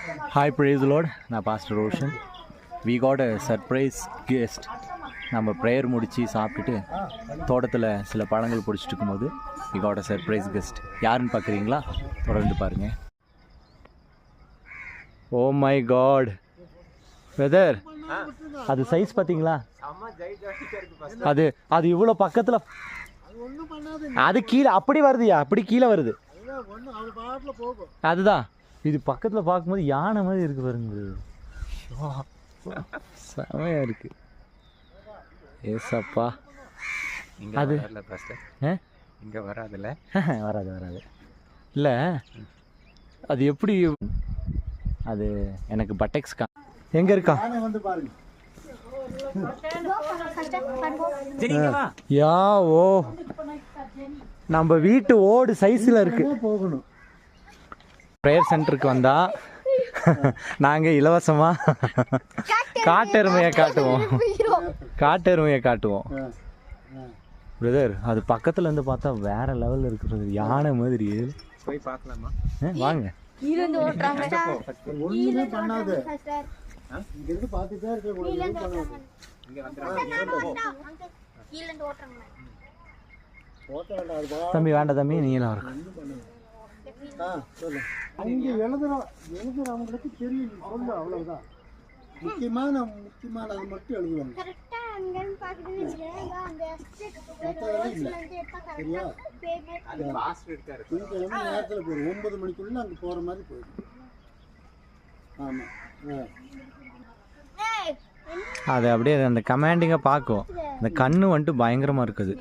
Hi, praise the Lord. நான் pastor Roshan. We got a surprise guest. நம்ம prayer முடித்து சாப்பிட்டுட்டு தோட்டத்தில் சில பழங்கள் பிடிச்சிட்டு இருக்கும்போது we got a surprise guest. யாருன்னு பார்க்குறீங்களா? தொடர்ந்து பாருங்கள். ஓ மை காட் வெதர், அது சைஸ் பார்த்தீங்களா? அது அது இவ்வளோ பக்கத்தில், அது கீழே அப்படி வருதுயா, அப்படி கீழே வருது. அதுதான் இது பக்கத்தில் பார்க்கும்போது யானை மாதிரி இருக்கு பாருங்க, செமையாக இருக்கு. ஏசப்பா, அது இங்கே வராதுல்ல? வராது வராது இல்லை, அது எப்படி? அது எனக்கு பட்டெக்ஸ் எங்கே இருக்கா? யா ஓ, நம்ம வீட்டு ஓடு சைஸில் இருக்கு. போகணும் ப்ரேயர் சென்டருக்கு வந்தால் நாங்கள் இலவசமாக காட்டெருமையை காட்டுவோம். பிரதர், அது பக்கத்தில் இருந்து பார்த்தா வேற லெவலில் இருக்கு பிரதர், யானை மாதிரி. போய் பார்க்கலாமா? வாங்க. ஒண்ணுமே பண்ணாது. தம்பி வேண்டாம் தம்பி, நீங்களாம் இருக்கும். எழுதுறவங்களுக்கு தெரியும், சொல்லு அவ்வளவுதான். முக்கியமானது மட்டும் எழுதுவாங்க. சரியா? நேரத்தில் போயிடும், 9 மணிக்குள்ள அங்கே போகிற மாதிரி போயிடும். ஆமாம், அது அப்படியே அந்த கமாண்டிங்காக பார்க்கும். அந்த கண்ணு வந்துட்டு பயங்கரமாக இருக்குது.